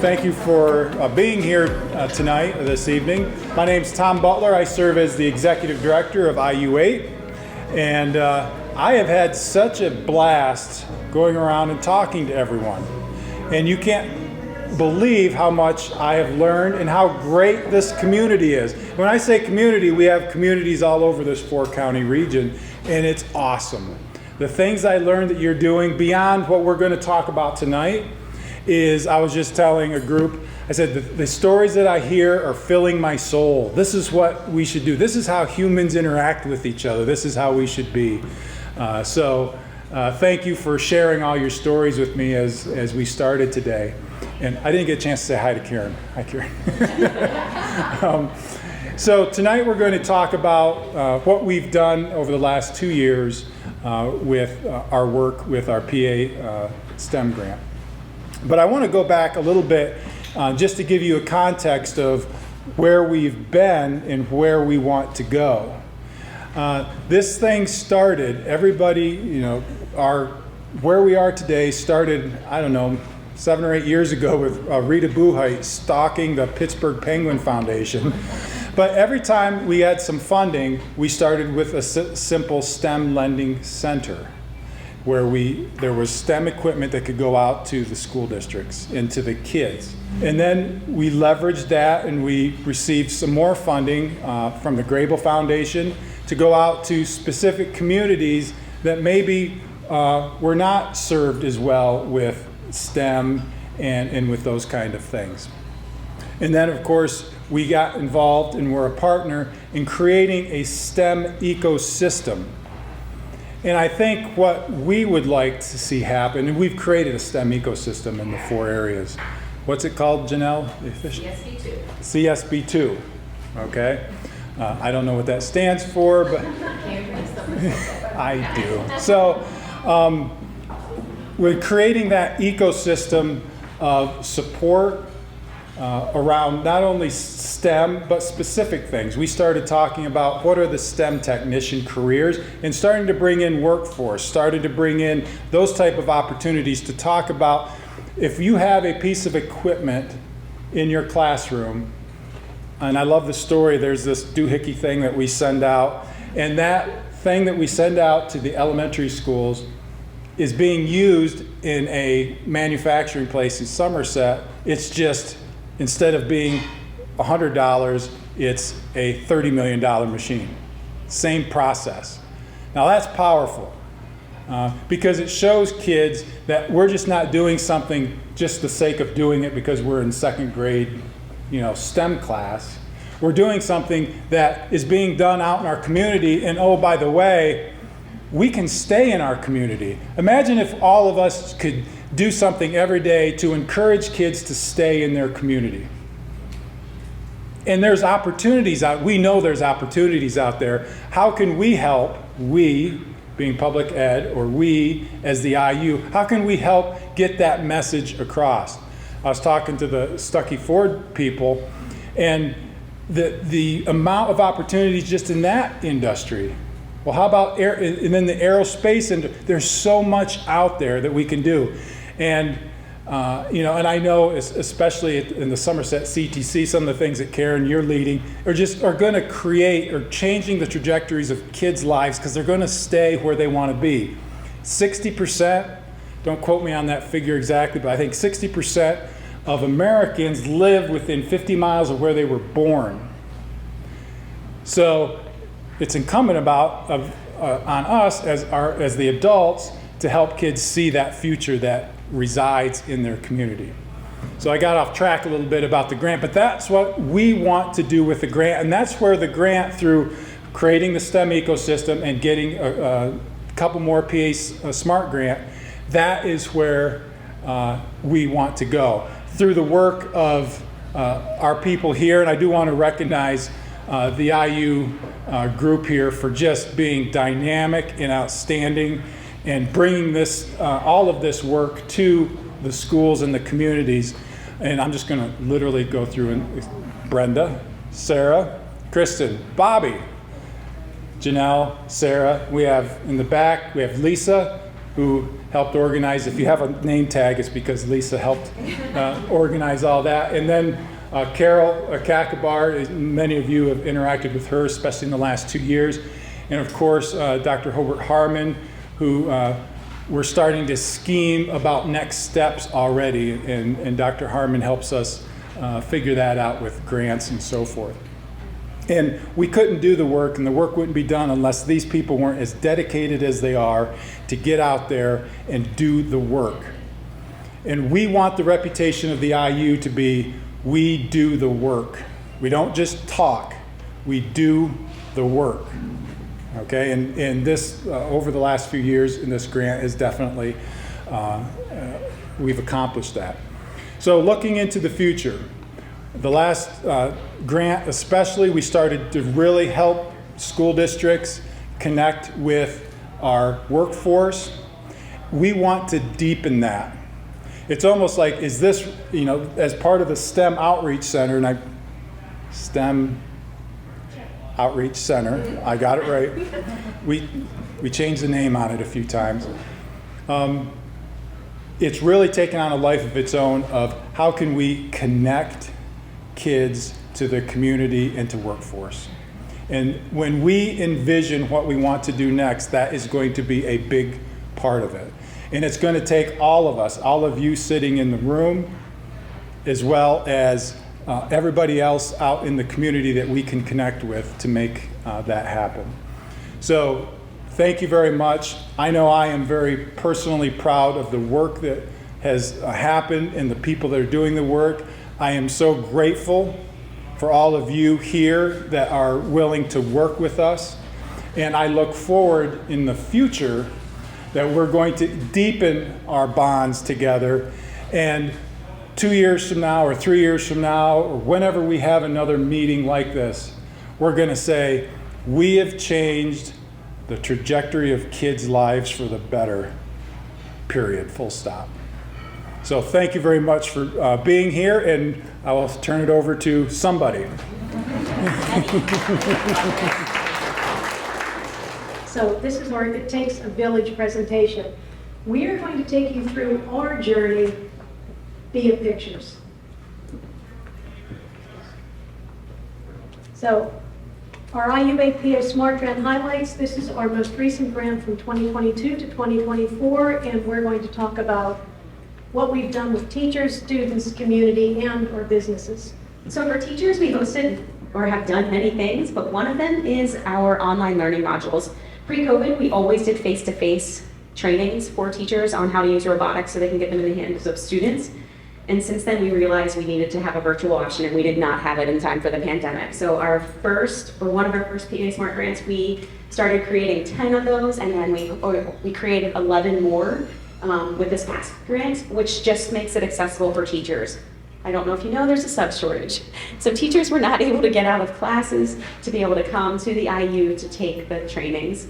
Thank you for being here tonight, this evening. My name's Tom Butler. I serve as the Executive Director of IU8. And I have had such a blast going around and talking to everyone. And you can't believe how much I have learned and how great this community is. When I say community, we have communities all over this four-county region, and it's awesome. The things I learned that you're doing beyond what we're going to talk about tonight is, I was just telling a group, I said, the stories that I hear are filling my soul. This is what we should do. This is how humans interact with each other. This is how we should be. Thank you for sharing all your stories with me as we started today. And I didn't get a chance to say hi to Karen. Hi, Karen. So tonight we're going to talk about what we've done over the last 2 years with our work with our PA STEM grant. But I want to go back a little bit just to give you a context of where we've been and where we want to go. This thing started, everybody, where we are today started, 7 or 8 years ago with Rita Buchheit stalking the Pittsburgh Penguin Foundation. But every time we had some funding, we started with a simple STEM lending center where there was STEM equipment that could go out to the school districts and to the kids. And then we leveraged that and we received some more funding from the Grable Foundation to go out to specific communities that maybe were not served as well with STEM and with those kind of things. And then, of course, we got involved and were a partner in creating a STEM ecosystem. And I think what we would like to see happen, and we've created a STEM ecosystem in the 4 areas. What's it called, Janelle? CSB2. CSB2, okay? I don't know what that stands for, but I do. So we're creating that ecosystem of support around not only STEM, but specific things. We started talking about what are the STEM technician careers and starting to bring in workforce, started to bring in those type of opportunities to talk about if you have a piece of equipment in your classroom, and I love the story, there's this doohickey thing that we send out, and that thing that we send out to the elementary schools is being used in a manufacturing place in Somerset. It's just, instead of being $100, it's a $30 million machine. Same process. Now that's powerful because it shows kids that we're just not doing something just the sake of doing it because we're in 2nd grade, STEM class. We're doing something that is being done out in our community, and oh, by the way, we can stay in our community. Imagine if all of us could do something every day to encourage kids to stay in their community. And there's opportunities we know there's opportunities out there. How can we help, we being public ed, or we as the IU, how can we help get that message across? I was talking to the Stuckey Ford people, and the amount of opportunities just in that industry. Well, how about and then the aerospace, and there's so much out there that we can do. And and I know especially in the Somerset CTC, some of the things that Karen, you're leading, are going to create or changing the trajectories of kids' lives because they're going to stay where they want to be. 60%, don't quote me on that figure exactly, but I think 60% of Americans live within 50 miles of where they were born. So it's incumbent on us as the adults to help kids see that future that resides in their community. So I got off track a little bit about the grant, but that's what we want to do with the grant, and that's where the grant, through creating the STEM ecosystem and getting a couple more PA Smart grant, that is where we want to go. Through the work of our people here, and I do want to recognize the IU group here for just being dynamic and outstanding and bringing all of this work to the schools and the communities. And I'm just going to literally go through Brenda, Sarah, Kristen, Bobby, Janelle, Sarah. We have in the back, we have Lisa, who helped organize. If you have a name tag, it's because Lisa helped organize all that. And then Carol Kakabar, many of you have interacted with her, especially in the last 2 years. And of course, Dr. Hobart Harmon, who we're starting to scheme about next steps already. And Dr. Harmon helps us figure that out with grants and so forth. And we couldn't do the work, and the work wouldn't be done unless these people weren't as dedicated as they are to get out there and do the work. And we want the reputation of the IU to be, we do the work. We don't just talk, we do the work. Okay, and this, over the last few years in this grant is definitely, we've accomplished that. So looking into the future, the last grant especially, we started to really help school districts connect with our workforce. We want to deepen that. It's almost like, is this, as part of the STEM Outreach Center, and STEM Outreach Center, I got it right. We changed the name on it a few times. It's really taken on a life of its own of how can we connect kids to the community and to workforce. And when we envision what we want to do next, that is going to be a big part of it. And it's going to take all of us, all of you sitting in the room, as well as everybody else out in the community that we can connect with to make that happen. So thank you very much. I know I am very personally proud of the work that has happened and the people that are doing the work. I am so grateful for all of you here that are willing to work with us. And I look forward in the future that we're going to deepen our bonds together. And 2 years from now or 3 years from now, or whenever we have another meeting like this, we're going to say, we have changed the trajectory of kids' lives for the better, period, full stop. So thank you very much for being here, and I will turn it over to somebody. So this is our It Takes a Village presentation. We are going to take you through our journey via pictures. So our IUAPO Smart Grant highlights, this is our most recent grant from 2022 to 2024, and we're going to talk about what we've done with teachers, students, community, and our businesses. So for teachers, we hosted or have done many things, but one of them is our online learning modules. Pre-COVID, we always did face-to-face trainings for teachers on how to use robotics so they can get them in the hands of students. And since then, we realized we needed to have a virtual option, and we did not have it in time for the pandemic. So one of our first PA Smart grants, we started creating 10 of those, and then we created 11 more with this past grant, which just makes it accessible for teachers. I don't know if you know, there's a sub shortage. So teachers were not able to get out of classes to be able to come to the IU to take the trainings.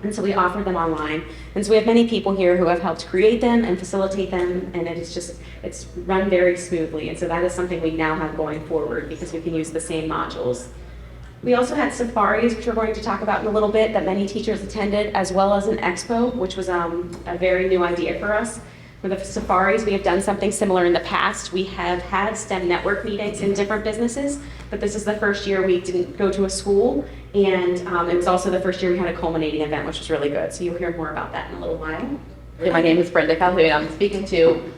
And so we offer them online. And so we have many people here who have helped create them and facilitate them, and it's run very smoothly. And so that is something we now have going forward because we can use the same modules. We also had safaris, which we're going to talk about in a little bit, that many teachers attended, as well as an expo, which was a very new idea for us. For the safaris, we have done something similar in the past. We have had STEM network meetings in different businesses, but this is the first year we didn't go to a school, and it was also the first year we had a culminating event, which was really good. So you'll hear more about that in a little while. My name is Brenda Calhoun. I'm speaking to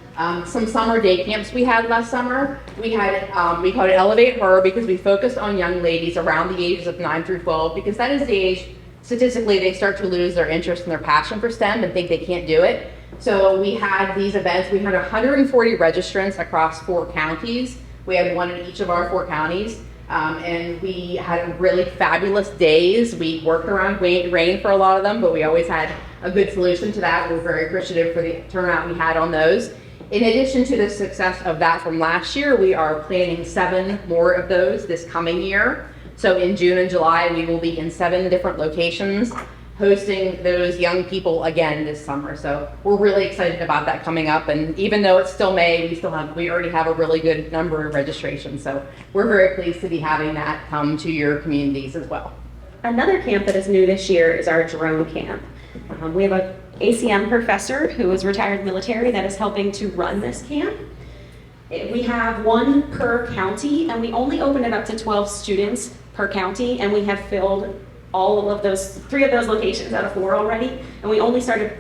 some summer day camps we had last summer. We called it Elevate Her because we focused on young ladies around the ages of 9 through 12 because that is the age, statistically, they start to lose their interest and their passion for STEM and think they can't do it. So we had these events. We had 140 registrants across 4 counties. We had one in each of our 4 counties. And we had really fabulous days. We worked around rain for a lot of them, but we always had a good solution to that. We're very appreciative for the turnout we had on those. In addition to the success of that from last year, we are planning 7 more of those this coming year. So in June and July, we will be in 7 different locations hosting those young people again this summer. So we're really excited about that coming up. And even though it's still May, we already have a really good number of registrations. So we're very pleased to be having that come to your communities as well. Another camp that is new this year is our drone camp. We have ACM professor who is retired military that is helping to run this camp. We have one per county, and we only open it up to 12 students per county, and we have filled all of those, 3 of those locations out of 4 already, and we only started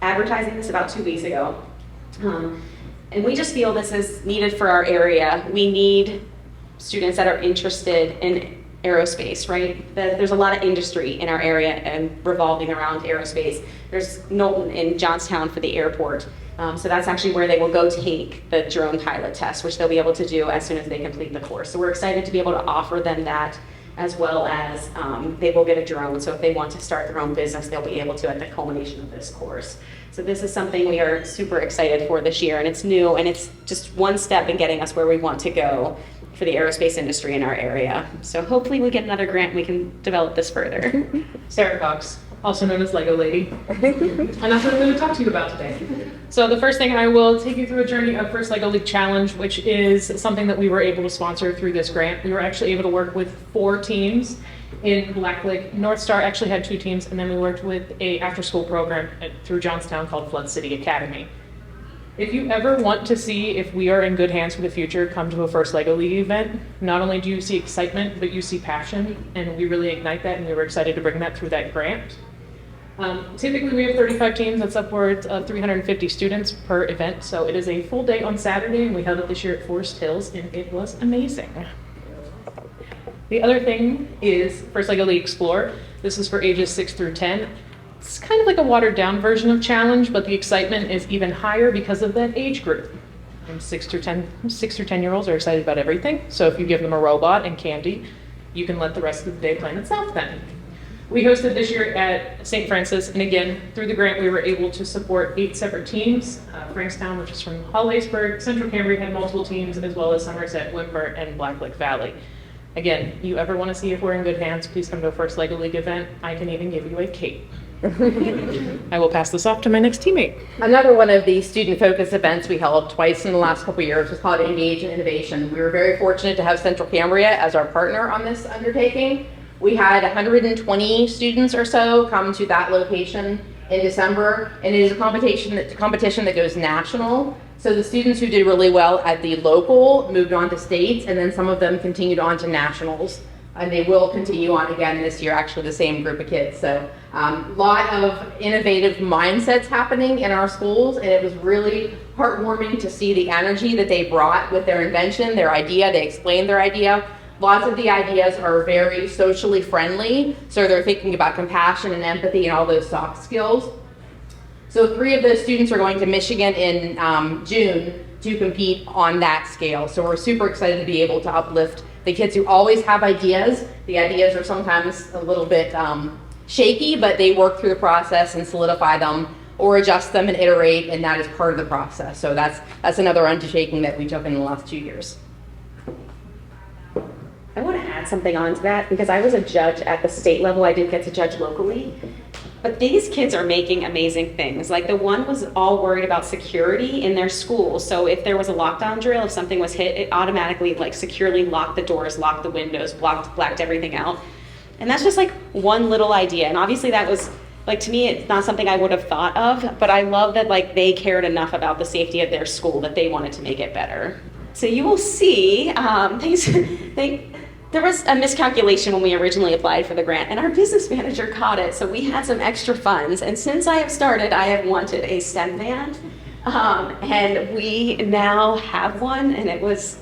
advertising this about 2 weeks ago. And we just feel this is needed for our area. We need students that are interested in aerospace, right? There's a lot of industry in our area and revolving around aerospace. There's Knowlton in Johnstown for the airport. So that's actually where they will go take the drone pilot test, which they'll be able to do as soon as they complete the course. So we're excited to be able to offer them that, as well as they will get a drone. So if they want to start their own business, they'll be able to at the culmination of this course. So this is something we are super excited for this year, and it's new, and it's just one step in getting us where we want to go for the aerospace industry in our area. So hopefully we get another grant and we can develop this further. Sarah Cox, also known as Lego Lady. And that's what I'm going to talk to you about today. So the first thing, I will take you through a journey of First Lego League Challenge, which is something that we were able to sponsor through this grant. We were actually able to work with 4 teams in Black Lake. North Star actually had 2 teams, and then we worked with a after-school program through Johnstown called Flood City Academy. If you ever want to see if we are in good hands for the future, come to a First Lego League event. Not only do you see excitement, but you see passion, and we really ignite that, and we were excited to bring that through that grant. Typically we have 35 teams, that's upwards of 350 students per event, so it is a full day on Saturday, and we held it this year at Forest Hills, and it was amazing. The other thing is First Lego League Explore. This is for ages 6 through 10. It's kind of like a watered down version of Challenge, but the excitement is even higher because of that age group. 6 through 10-year-olds are excited about everything, so if you give them a robot and candy, you can let the rest of the day plan itself then. We hosted this year at St. Francis, and again, through the grant, we were able to support 8 separate teams. Frankstown, which is from Hollidaysburg, Central Cambria had multiple teams, as well as Somerset, Wimper, and Black Lake Valley. Again, you ever want to see if we're in good hands, please come to a First Lego League event. I can even give you a cape. I will pass this off to my next teammate. Another one of the student-focused events we held twice in the last couple of years was called Engage in Innovation. We were very fortunate to have Central Cambria as our partner on this undertaking. We had 120 students or so come to that location in December, and it is a competition that goes national. So the students who did really well at the local moved on to states, and then some of them continued on to nationals. And they will continue on again this year, actually the same group of kids. So a lot of innovative mindsets happening in our schools, and it was really heartwarming to see the energy that they brought with their invention, their idea. They explained their idea. Lots of the ideas are very socially friendly, so they're thinking about compassion and empathy and all those soft skills. So 3 of those students are going to Michigan in June to compete on that scale. So we're super excited to be able to uplift the kids who always have ideas. The ideas are sometimes a little bit shaky, but they work through the process and solidify them or adjust them and iterate, and that is part of the process. So that's another undertaking that we took in the last 2 years. I want to add something on to that because I was a judge at the state level. I didn't get to judge locally. But these kids are making amazing things. Like the one was all worried about security in their school. So if there was a lockdown drill, if something was hit, it automatically like securely locked the doors, locked the windows, blacked everything out. And that's just like one little idea. And obviously that was like, to me, it's not something I would have thought of, but I love that like they cared enough about the safety of their school that they wanted to make it better. So you will see there was a miscalculation when we originally applied for the grant, and our business manager caught it, so we had some extra funds. And since I have started, I have wanted a STEM van, and we now have one, and it was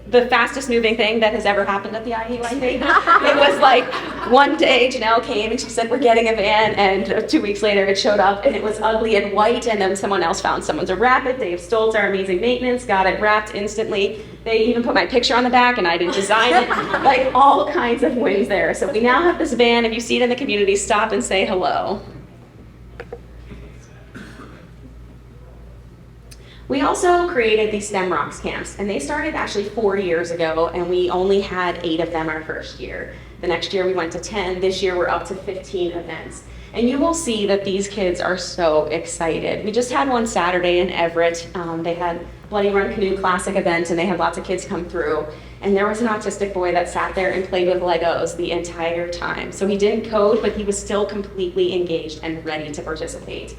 the fastest moving thing that has ever happened at the IU, I think. It was like one day Janelle came and she said, we're getting a van, and 2 weeks later it showed up and it was ugly and white, and then someone else found someone to wrap it. Dave Stoltz, our amazing maintenance, got it wrapped instantly. They even put my picture on the back and I didn't design it. Like all kinds of wins there. So we now have this van. If you see it in the community, stop and say hello. We also created these STEM Rocks camps, and they started actually 4 years ago, and we only had 8 of them our first year. The next year we went to 10. This year we're up to 15 events. And you will see that these kids are so excited. We just had one Saturday in Everett. They had Bloody Run Canoe Classic event, and they had lots of kids come through. And there was an autistic boy that sat there and played with Legos the entire time. So he didn't code, but he was still completely engaged and ready to participate.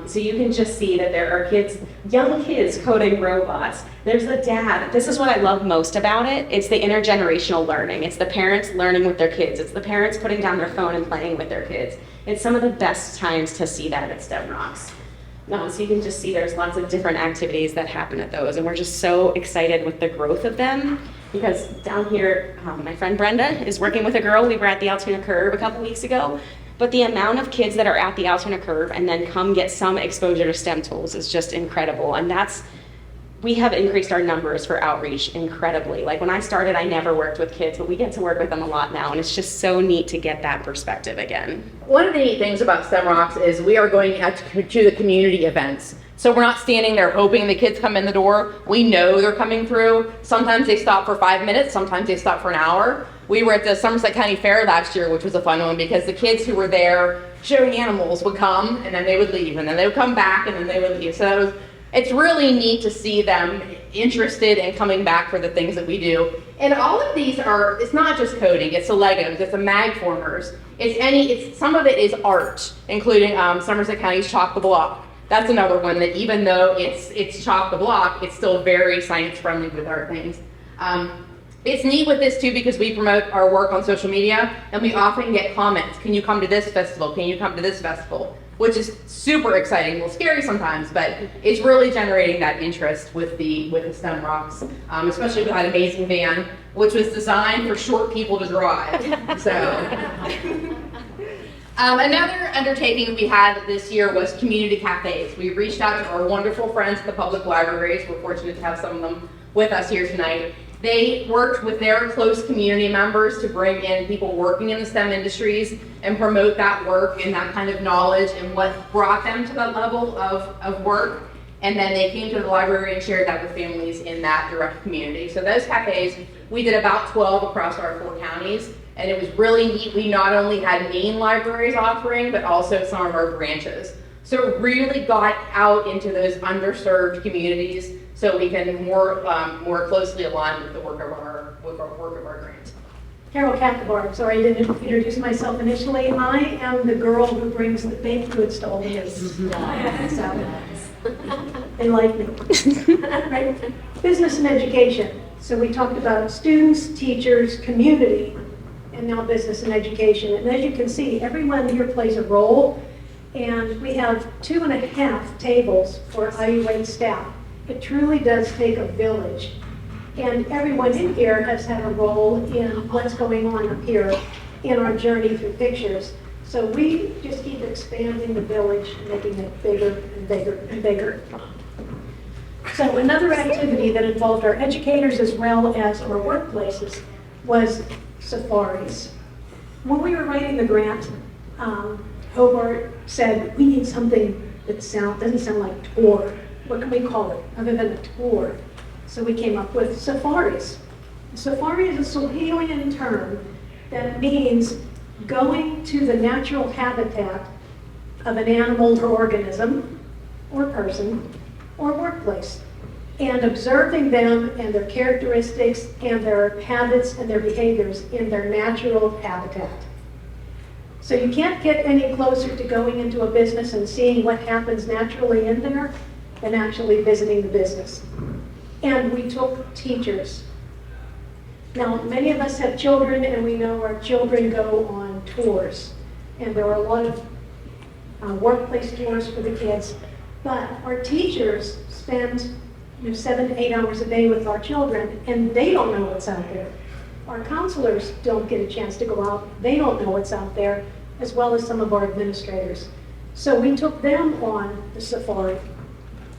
So you can just see that there are kids, young kids coding robots. There's a dad. This is what I love most about it. It's the intergenerational learning. It's the parents learning with their kids. It's the parents putting down their phone and playing with their kids. It's some of the best times to see that at STEM Rocks. So you can just see there's lots of different activities that happen at those, and we're just so excited with the growth of them. Because down here, my friend Brenda is working with a girl. We were at the Altoona Curve a couple weeks ago. But the amount of kids that are at the Altoona Curve and then come get some exposure to STEM tools is just incredible. And we have increased our numbers for outreach incredibly. Like when I started, I never worked with kids, but we get to work with them a lot now. And it's just so neat to get that perspective again. One of the neat things about STEM Rocks is we are going out to the community events. So we're not standing there hoping the kids come in the door. We know they're coming through. Sometimes they stop for 5 minutes, sometimes they stop for an hour. We were at the Somerset County Fair last year, which was a fun one because the kids who were there showing animals would come and then they would leave and then they would come back and then they would leave. So it's really neat to see them interested in coming back for the things that we do. And all of these it's not just coding, it's the Legos, it's the mag formers. Some of it is art, including Somerset County's Chalk the Block. That's another one that even though it's Chalk the Block, it's still very science friendly with our things. It's neat with this too because we promote our work on social media and we often get comments. Can you come to this festival? Can you come to this festival? Which is super exciting, a little scary sometimes, but it's really generating that interest with the STEM Rocks, especially with that amazing van, which was designed for short people to drive. So. Another undertaking we had this year was community cafes. We reached out to our wonderful friends at the public libraries. We're fortunate to have some of them with us here tonight. They worked with their close community members to bring in people working in the STEM industries and promote that work and that kind of knowledge and what brought them to that level of work. And then they came to the library and shared that with families in that direct community. So those cafes, we did about 12 across our 4 counties. And it was really neat. We not only had main libraries offering, but also some of our branches. So it really got out into those underserved communities so we can more closely align with the work of our grant. Carol Katkebar, sorry I didn't introduce myself initially. I am the girl who brings the baked goods to all the meetings. So, they like me. Right? Business and education. So we talked about students, teachers, community, and now business and education. And as you can see, everyone here plays a role. And we have 2.5 tables for IU8 staff. It truly does take a village. And everyone in here has had a role in what's going on up here in our journey through pictures. So we just keep expanding the village, making it bigger and bigger and bigger. So another activity that involved our educators as well as our workplaces was safaris. When we were writing the grant, Hobart said, we need something that doesn't sound like tour. What can we call it other than a tour? So we came up with safaris. Safari is a Swahilian term that means going to the natural habitat of an animal or organism, or person, or workplace, and observing them and their characteristics and their habits and their behaviors in their natural habitat. So you can't get any closer to going into a business and seeing what happens naturally in there than actually visiting the business. And we took teachers. Now, many of us have children, and we know our children go on tours. And there are a lot of workplace tours for the kids. But our teachers spend 7 to 8 hours a day with our children, and they don't know what's out there. Our counselors don't get a chance to go out. They don't know what's out there, as well as some of our administrators. So we took them on the safari.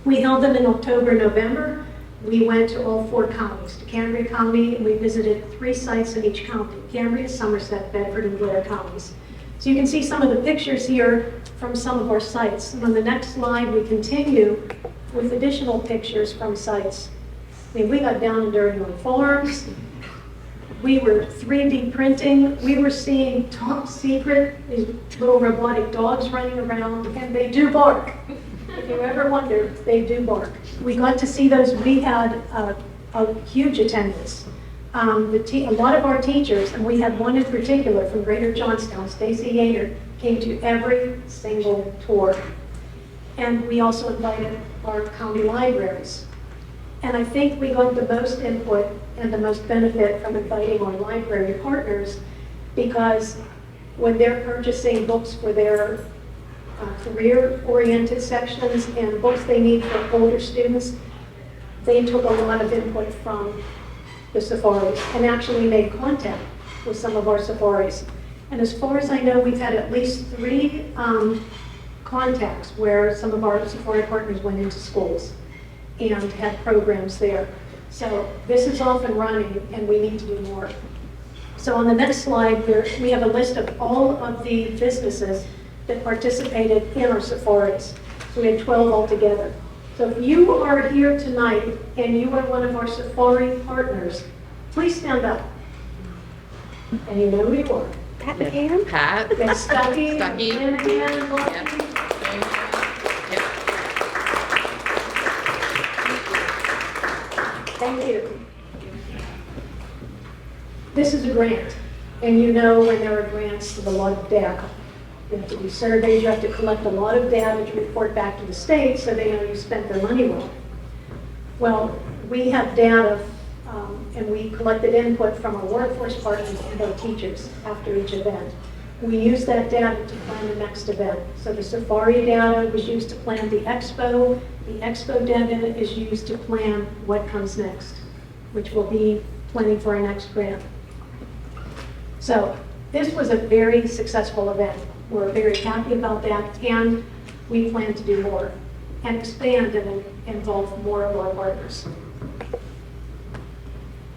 We held them in October, November. We went to all 4 counties, to Cambria County, and we visited 3 sites in each county, Cambria, Somerset, Bedford, and Blair counties. So you can see some of the pictures here from some of our sites. And on the next slide, we continue with additional pictures from sites. I mean, we got down and dirty on farms. We were 3D printing. We were seeing Top Secret, these little robotic dogs running around, and they do bark. If you ever wonder, they do bark. We got to see those. We had a huge attendance. A lot of our teachers, and we had one in particular from Greater Johnstown, Stacy Yater, came to every single tour. And we also invited our county libraries. And I think we got the most input and the most benefit from inviting our library partners, because when they're purchasing books for their career-oriented sections and books they need for older students, they took a lot of input from the safaris and actually made contact with some of our safaris. And as far as I know, we've had at least 3 contacts where some of our safari partners went into schools and had programs there. So this is off and running, and we need to do more. So on the next slide, we have a list of all of the businesses that participated in our safaris. So we had 12 altogether. So if you are here tonight and you are one of our safari partners, please stand up. And you know who you are. Pat McCann? Pat. That's Stucky, Stucky. Hanahan, Lucky. Yep. Thank you. This is a grant, and you know when there are grants, there's a lot of data. You have to do surveys, you have to collect a lot of data to report back to the state so they know you spent their money well. Well, we have data, and we collected input from our workforce partners and our teachers after each event. We used that data to plan the next event. So the safari data was used to plan the expo. The expo data is used to plan what comes next, which will be planning for our next grant. So this was a very successful event. We're very happy about that, and we plan to do more and expand and involve more of our partners.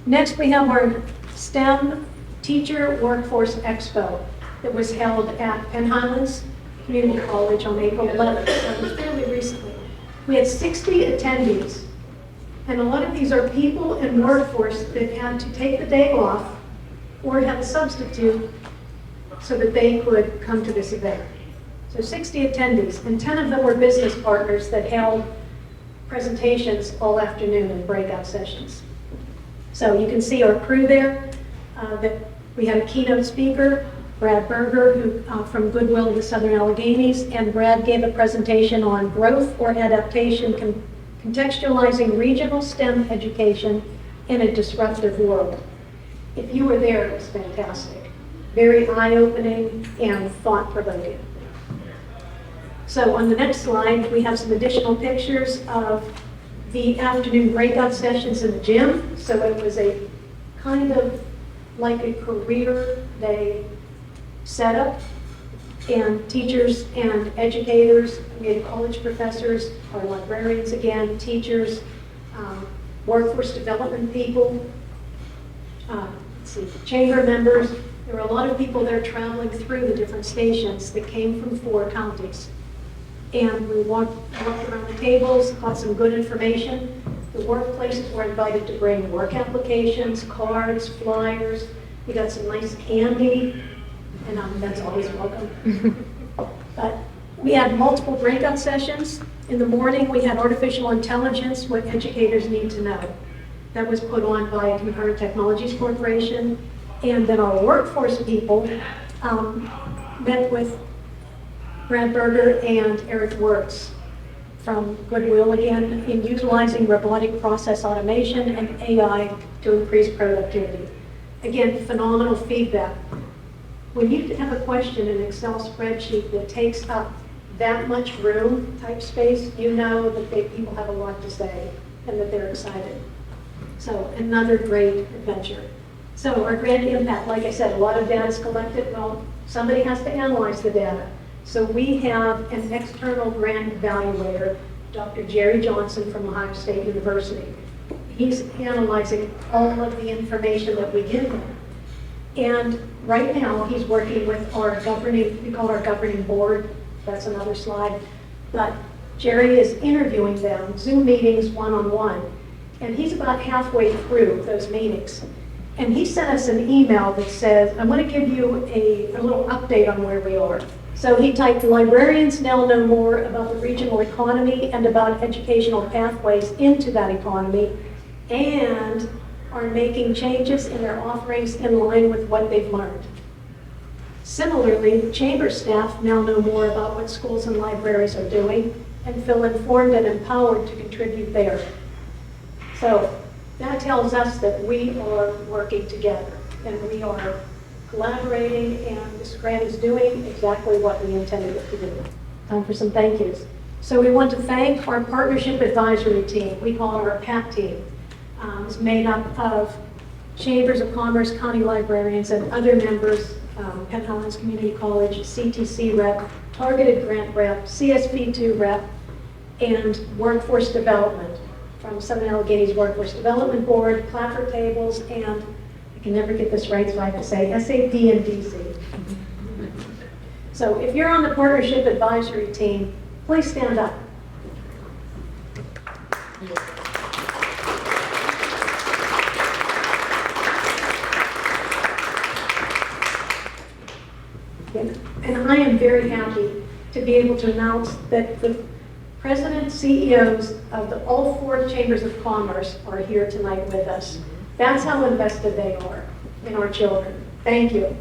Next, we have our STEM Teacher Workforce Expo that was held at Penn Highlands Community College on April 11th. That was fairly recently. We had 60 attendees, and a lot of these are people in workforce that had to take the day off or have a substitute so that they could come to this event. So 60 attendees, and 10 of them were business partners that held presentations all afternoon and breakout sessions. So you can see our crew there. That we had a keynote speaker, Brad Berger, who from Goodwill of the Southern Alleghenies, and Brad gave a presentation on growth or adaptation, contextualizing regional STEM education in a disruptive world. If you were there, it was fantastic. Very eye-opening and thought-provoking. So on the next slide, we have some additional pictures of the afternoon breakout sessions in the gym. So it was a kind of like a career day setup, and teachers and educators, we had college professors, our librarians again, teachers, workforce development people, chamber members. There were a lot of people there traveling through the different stations that came from 4 counties. And we walked around the tables, got some good information. The workplaces were invited to bring work applications, cards, flyers. We got some nice candy, and that's always welcome. But we had multiple breakout sessions. In the morning, we had artificial intelligence, what educators need to know. That was put on by Concurrent Technologies Corporation. And then our workforce people met with Brad Berger and Eric Wertz from Goodwill again in utilizing robotic process automation and AI to increase productivity. Again, phenomenal feedback. When you have a question in an Excel spreadsheet that takes up that much room, type space, you know that people have a lot to say and that they're excited. So another great adventure. So our grant impact, like I said, a lot of data is collected. Well, somebody has to analyze the data. So we have an external grant evaluator, Dr. Jerry Johnson from Ohio State University. He's analyzing all of the information that we give him. And right now, he's working with our governing, we call our governing board. That's another slide. But Jerry is interviewing them, Zoom meetings, one-on-one. And he's about halfway through those meetings. And he sent us an email that says, I want to give you a little update on where we are. So he typed, librarians now know more about the regional economy and about educational pathways into that economy, and are making changes in their offerings in line with what they've learned. Similarly, chamber staff now know more about what schools and libraries are doing, and feel informed and empowered to contribute there. So that tells us that we are working together and we are collaborating, and this grant is doing exactly what we intended it to do. Time for some thank yous. So we want to thank our Partnership Advisory Team. We call it our PAT team. It's made up of Chambers of Commerce, county librarians, and other members, Penn Highlands Community College, CTC rep, Targeted Grant rep, CSP2 rep, and Workforce Development from Southern Allegheny's Workforce Development Board, Clapper Tables, and I can never get this right, so I have to say SAD and DC. So if you're on the Partnership Advisory Team, please stand up. And I am very happy to be able to announce that the president, CEOs of all 4 chambers of commerce are here tonight with us. That's how invested they are in our children. Thank you.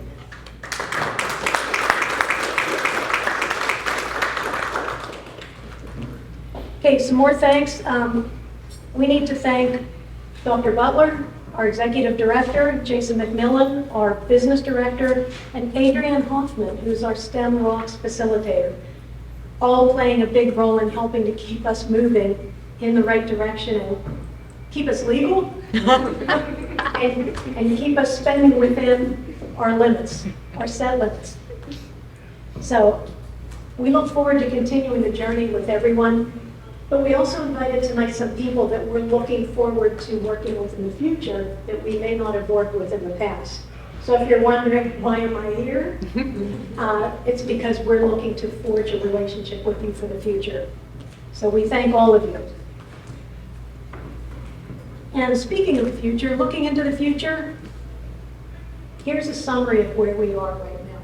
Okay, some more thanks. We need to thank Dr. Butler, our executive director, Jason McMillan, our business director, and Adrienne Hoffman, who's our STEM Rocks facilitator, all playing a big role in helping to keep us moving in the right direction and keep us legal and keep us spending within our limits, our set limits. So we look forward to continuing the journey with everyone. But we also invited tonight some people that we're looking forward to working with in the future that we may not have worked with in the past. So if you're wondering, why am I here? It's because we're looking to forge a relationship with you for the future. So we thank all of you. And speaking of the future, looking into the future, here's a summary of where we are right now.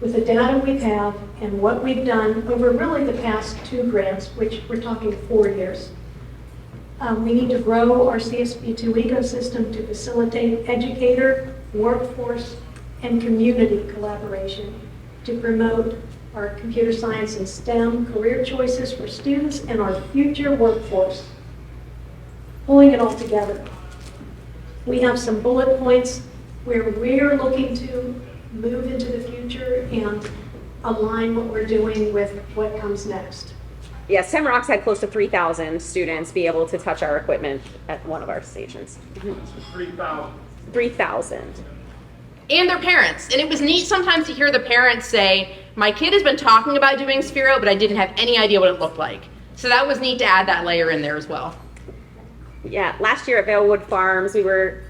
With the data we have and what we've done over really the past 2 grants, which we're talking 4 years. We need to grow our CSP2 ecosystem to facilitate educator, workforce, and community collaboration to promote our computer science and STEM career choices for students and our future workforce. Pulling it all together. We have some bullet points where we're looking to move into the future and align what we're doing with what comes next. Yeah, STEM Rocks had close to 3,000 students be able to touch our equipment at one of our stations. 3,000. 3,000. And their parents. And it was neat sometimes to hear the parents say, my kid has been talking about doing Sphero, but I didn't have any idea what it looked like. So that was neat to add that layer in there as well. Yeah, last year at Valewood Farms, we were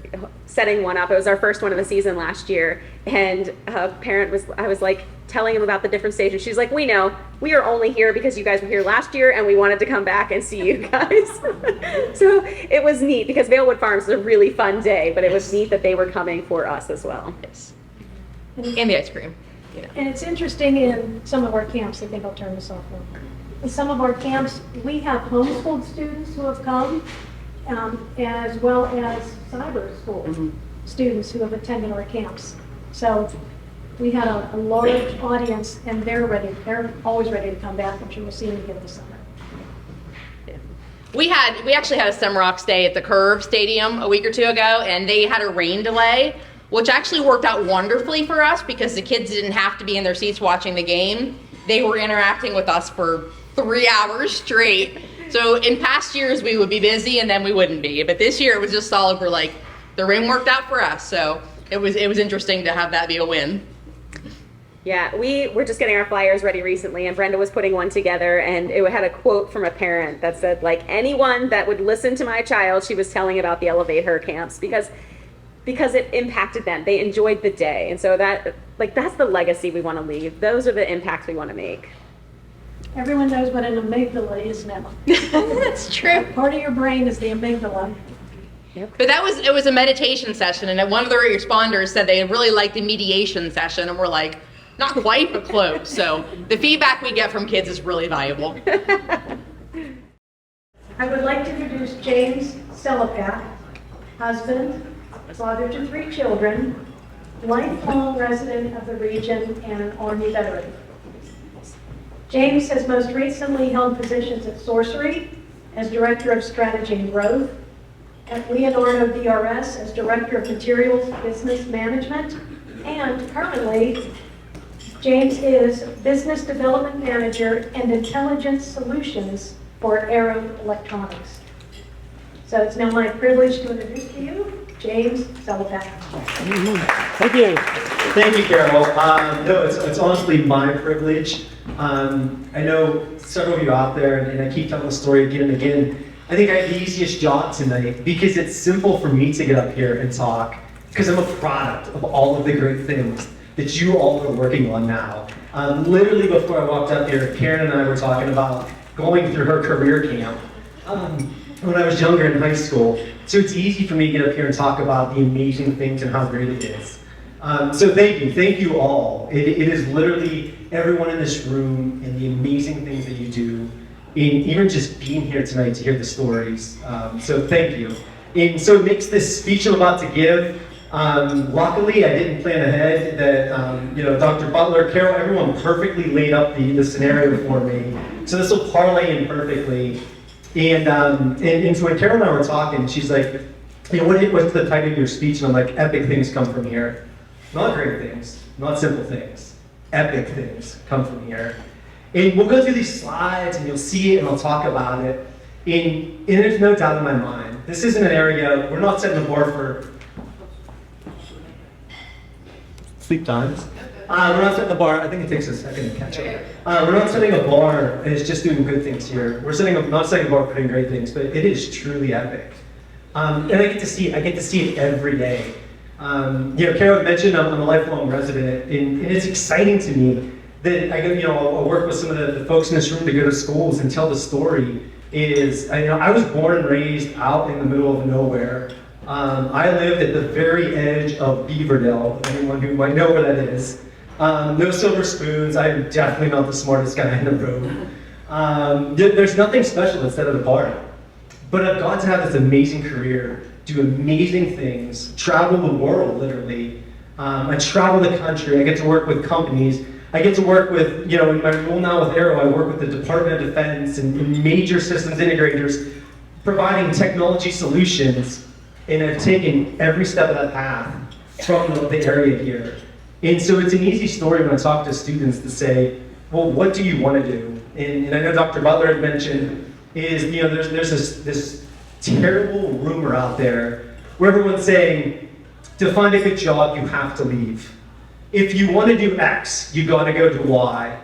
setting one up. It was our first one of the season last year. And a parent I was like telling him about the different stages. She's like, we know, we are only here because you guys were here last year and we wanted to come back and see you guys. So it was neat because Valewood Farms was a really fun day, but it was neat that they were coming for us as well. Yes. And the ice cream. You know. And it's interesting in some of our camps, I think I'll turn this off now. In some of our camps, we have homeschooled students who have come, as well as cyber school students who have attended our camps. So we had a large audience, and they're always ready to come back. I'm sure we'll see them again this summer. Yeah. We actually had a STEM Rocks Day at the Curve Stadium a week or 2 ago, and they had a rain delay, which actually worked out wonderfully for us because the kids didn't have to be in their seats watching the game. They were interacting with us for 3 hours straight. So in past years, we would be busy and then we wouldn't be. But this year, it was just solid. We're like, the rain worked out for us. So it was interesting to have that be a win. Yeah, we were just getting our flyers ready recently, and Brenda was putting one together, and it had a quote from a parent that said, like, anyone that would listen to my child, she was telling about the Elevate Her camps, because it impacted them. They enjoyed the day. And so that's the legacy we want to leave. Those are the impacts we want to make. Everyone knows what an amygdala is now. That's true. Part of your brain is the amygdala. But it was a meditation session, and one of the responders said they really liked the mediation session, and we're like, not quite, but close. So the feedback we get from kids is really valuable. I would like to introduce James Selapak, husband, father to 3 children, lifelong resident of the region, and an Army veteran. James has most recently held positions at Sorcery as Director of Strategy and Growth, at Leonardo DRS as Director of Materials Business Management, and currently, James is Business Development Manager and Intelligence Solutions for Aero Electronics. So it's now my privilege to introduce to you James Zelopek. Thank you. Thank you, Carol. No, it's honestly my privilege. I know several of you out there, and I keep telling the story again and again. I think I have the easiest job tonight because it's simple for me to get up here and talk because I'm a product of all of the great things that you all are working on now. Literally before I walked up here, Karen and I were talking about going through her career camp when I was younger in high school. So it's easy for me to get up here and talk about the amazing things and how great it is. So thank you all. It is literally everyone in this room and the amazing things that you do, and even just being here tonight to hear the stories. So thank you. And so it makes this speech I'm about to give, luckily I didn't plan ahead that, Dr. Butler, Carol, everyone perfectly laid up the scenario for me. So this will parlay in perfectly. And so when Carol and I were talking, she's like, what's the title of your speech? And I'm like, epic things come from here. Not great things, not simple things. Epic things come from here. And we'll go through these slides and you'll see it and I'll talk about it. And there's no doubt in my mind, this isn't an area, we're not setting the bar for sleep times. We're not setting the bar, I think it takes a second to catch up. We're not setting a bar and it's just doing good things here. We're not setting a bar for doing great things, but it is truly epic. And I get to see it every day. Carol mentioned I'm a lifelong resident, and it's exciting to me that I'll work with some of the folks in this room to go to schools and tell the story. I was born and raised out in the middle of nowhere. I lived at the very edge of Beaverdale, anyone who might know where that is. No silver spoons, I'm definitely not the smartest guy in the room. There's nothing special that set it apart. But I've got to have this amazing career, do amazing things, travel the world, literally. I travel the country, I get to work with companies, I get to work with, in my role now with Aero, I work with the Department of Defense and major systems integrators, providing technology solutions, and I've taken every step of that path from the area here. And so it's an easy story when I talk to students to say, well, what do you want to do? And I know Dr. Butler had mentioned, there's this terrible rumor out there where everyone's saying, to find a good job, you have to leave. If you want to do X, you got to go to Y.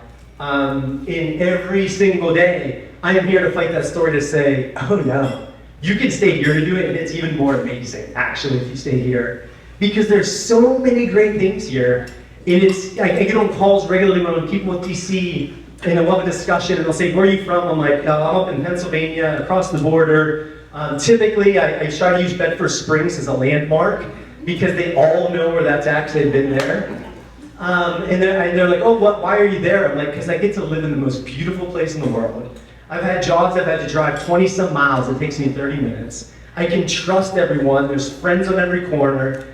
In every single day, I am here to fight that story to say, oh no, you can stay here to do it, and it's even more amazing, actually, if you stay here. Because there's so many great things here. I get on calls regularly when people with DC, and I love a discussion, and they'll say, where are you from? I'm like, I'm up in Pennsylvania, across the border. Typically, I try to use Bedford Springs as a landmark, because they all know where that's actually been there. And they're like, oh, why are you there? I'm like, because I get to live in the most beautiful place in the world. I've had jobs I've had to drive 20 some miles, it takes me 30 minutes. I can trust everyone, there's friends on every corner.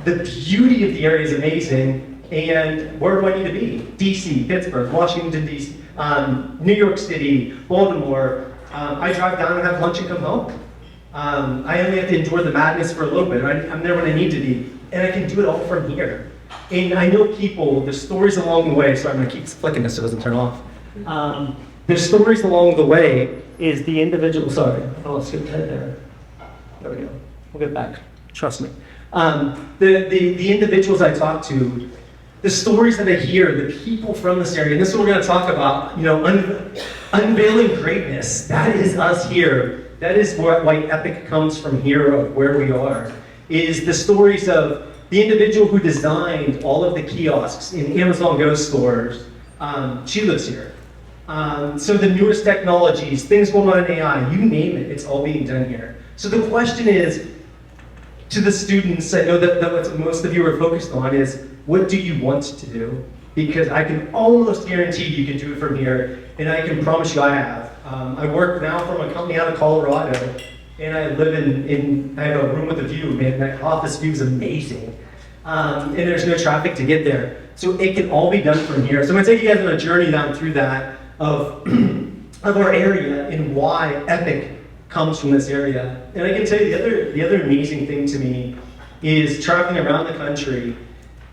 The beauty of the area is amazing, and where do I need to be? DC, Pittsburgh, Washington, DC, New York City, Baltimore. I drive down and have lunch and come home. I only have to endure the madness for a little bit. I'm there when I need to be, and I can do it all from here. And I know people, there's stories along the way, so I'm gonna keep flicking this so it doesn't turn off. There's stories along the way is the individual, sorry, let's skip ahead there. There we go, we'll get back, trust me. The individuals I talk to, the stories that I hear, the people from this area, and this is what we're gonna talk about, unveiling greatness, that is us here. That is why Epic comes from here, of where we are, is the stories of the individual who designed all of the kiosks in Amazon Go stores. She lives here. So the newest technologies, things going on in AI, you name it, it's all being done here. So the question is, to the students, I know that what most of you are focused on is, what do you want to do? Because I can almost guarantee you can do it from here, and I can promise you I have. I work now from a company out of Colorado, and I live I have a room with a view, man, that office view is amazing. And there's no traffic to get there. So it can all be done from here. So I'm gonna take you guys on a journey down through that. of, of our area and why Epic comes from this area. And I can tell you the other amazing thing to me is traveling around the country.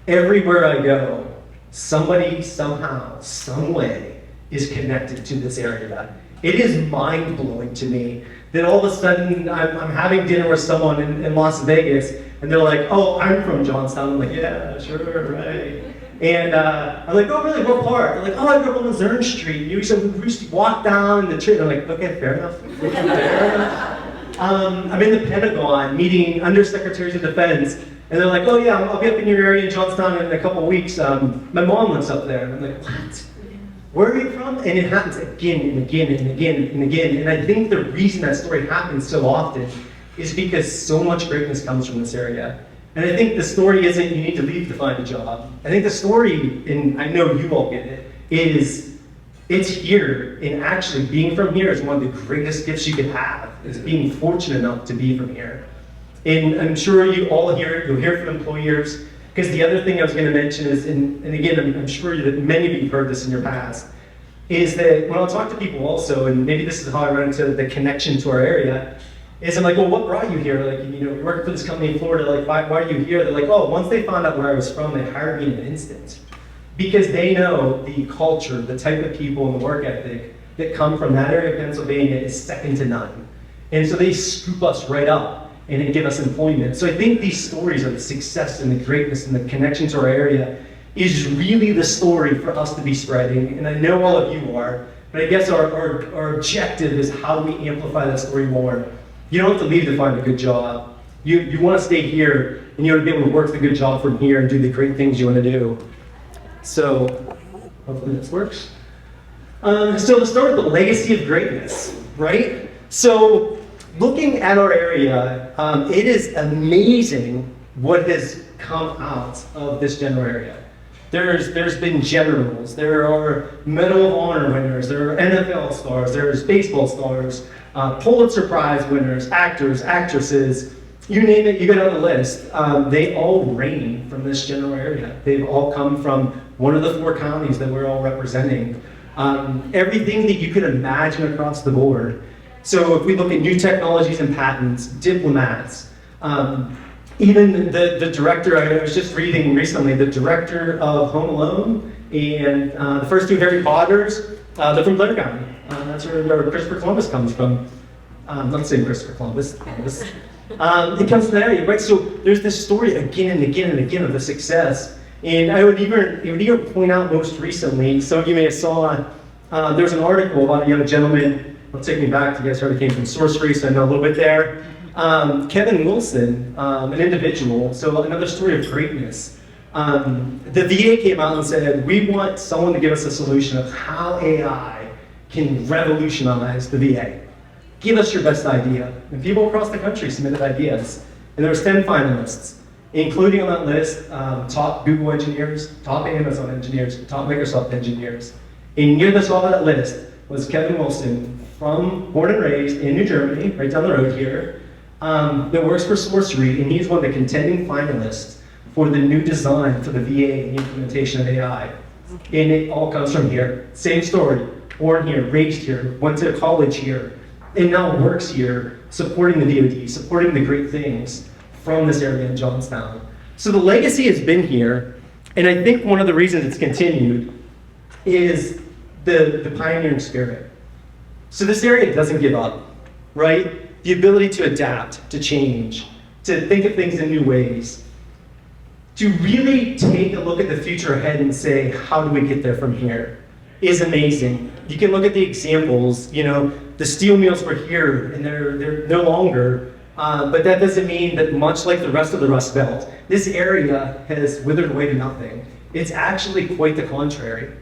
Everywhere I go, somebody, somehow, some way is connected to this area. It is mind-blowing to me that all of a sudden I'm having dinner with someone in Las Vegas and they're like, oh, I'm from Johnstown. I'm like, yeah, sure, right. And I'm like, oh, really, what part? They're like, oh, I grew up on Luzerne Street. We used to walk down the street. I'm like, okay, fair enough. Fair enough. I'm in the Pentagon meeting undersecretaries of defense, and they're like, oh yeah, I'll be up in your area in Johnstown in a couple of weeks. My mom lives up there. And I'm like, what? Where are you from? And it happens again and again and again and again. And I think the reason that story happens so often is because so much greatness comes from this area. And I think the story isn't you need to leave to find a job. I think the story, and I know you all get it, is it's here, and actually being from here is one of the greatest gifts you could have, is being fortunate enough to be from here. And I'm sure you all hear it, you'll hear from employers, because the other thing I was going to mention is, and again, I'm sure that many of you have heard this in your past, is that when I talk to people also, and maybe this is how I run into the connection to our area, is I'm like, well, what brought you here? Like, you know, you're working for this company in Florida, like, why are you here? They're like, oh, once they found out where I was from, they hired me in an instant. Because they know the culture, the type of people and the work ethic that come from that area of Pennsylvania is second to none. And so they scoop us right up and they give us employment. So I think these stories of the success and the greatness and the connection to our area is really the story for us to be spreading. And I know all of you are, but I guess our objective is how do we amplify that story more. You don't have to leave to find a good job. You want to stay here, and you want to be able to work the good job from here and do the great things you want to do. So, hopefully this works. So let's start with the legacy of greatness, right? So, looking at our area, it is amazing what has come out of this general area. There's been generals, there are Medal of Honor winners, there are NFL stars, there's baseball stars, Pulitzer Prize winners, actors, actresses, you name it, you go down the list. They all reign from this general area. They've all come from one of the 4 counties that we're all representing. Everything that you could imagine across the board. So if we look at new technologies and patents, diplomats, even the director, I was just reading recently, the director of Home Alone and the first 2 Harry Potters, they're from Blair County. That's where Christopher Columbus comes from. Not saying Christopher Columbus. It comes from that area, right? So there's this story again and again and again of the success. And I would even point out most recently, some of you may have saw, there was an article about a young gentleman. It'll take me back to you guys heard it came from sorcery, so I know a little bit there. Kevin Wilson, an individual, so another story of greatness. The VA came out and said, we want someone to give us a solution of how AI can revolutionize the VA. Give us your best idea. And people across the country submitted ideas. And there was 10 finalists, including on that list, top Google engineers, top Amazon engineers, top Microsoft engineers. And near the top of that list was Kevin Wilson, born and raised in New Germany, right down the road here, that works for Sorcery, and he's one of the contending finalists for the new design for the VA and the implementation of AI. And it all comes from here. Same story, born here, raised here, went to college here, and now works here, supporting the DoD, supporting the great things from this area in Johnstown. So the legacy has been here, and I think one of the reasons it's continued is the pioneering spirit. So this area doesn't give up, right? The ability to adapt, to change, to think of things in new ways, to really take a look at the future ahead and say, how do we get there from here, is amazing. You can look at the examples, you know, the steel mills were here and they're no longer, but that doesn't mean that much like the rest of the Rust Belt, this area has withered away to nothing. It's actually quite the contrary.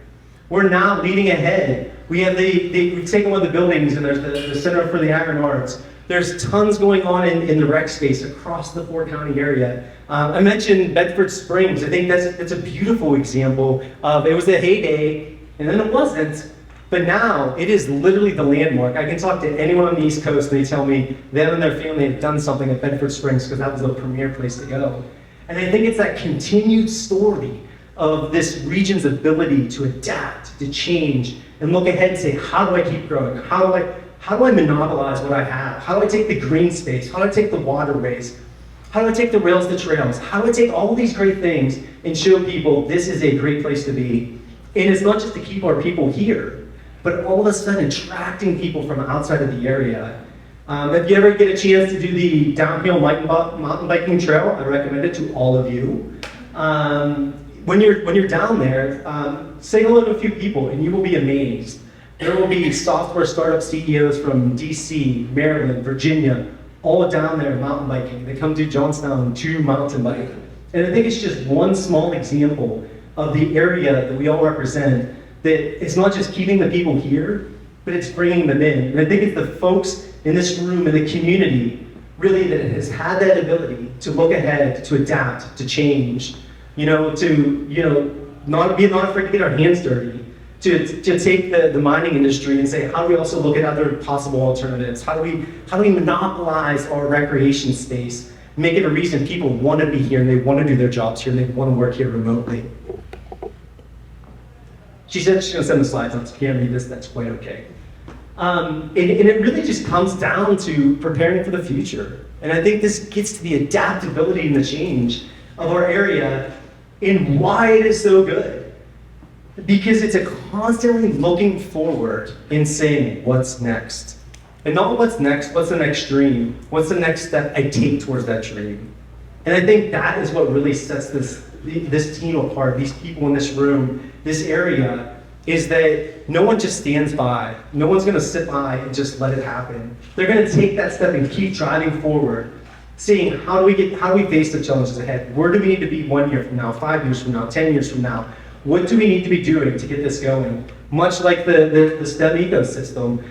We're now leading ahead. We have we've taken one of the buildings and there's the Center for the Iron Arts. There's tons going on in the rec space across the 4-county area. I mentioned Bedford Springs. I think that's a beautiful example of, it was the heyday, and then it wasn't, but now it is literally the landmark. I can talk to anyone on the East Coast, and they tell me them and their family have done something at Bedford Springs because that was the premier place to go. And I think it's that continued story of this region's ability to adapt, to change, and look ahead and say, how do I keep growing? How do I monopolize what I have? How do I take the green space? How do I take the waterways? How do I take the rails to trails? How do I take all these great things and show people this is a great place to be? And it's not just to keep our people here, but all of a sudden attracting people from outside of the area. If you ever get a chance to do the downhill mountain biking trail, I recommend it to all of you. When you're down there, say hello to a few people and you will be amazed. There will be software startup CEOs from DC, Maryland, Virginia, all down there mountain biking. They come to Johnstown to mountain bike. And I think it's just one small example of the area that we all represent, that it's not just keeping the people here, but it's bringing them in. And I think it's the folks in this room, in the community, really that has had that ability to look ahead, to adapt, to change, not afraid to get our hands dirty, to take the mining industry and say, how do we also look at other possible alternatives? How do we monopolize our recreation space, make it a reason people want to be here and they want to do their jobs here and they want to work here remotely? She said she's going to send the slides on, so if you can't read this, that's quite okay. And it really just comes down to preparing for the future. And I think this gets to the adaptability and the change of our area and why it is so good. Because it's a constantly looking forward and saying, what's next? And not what's next, what's the next dream? What's the next step I take towards that dream? And I think that is what really sets this team apart, these people in this room, this area, is that no one just stands by. No one's gonna sit by and just let it happen. They're gonna take that step and keep driving forward, seeing how do we face the challenges ahead? Where do we need to be 1 year from now, 5 years from now, 10 years from now? What do we need to be doing to get this going? Much like the STEM ecosystem,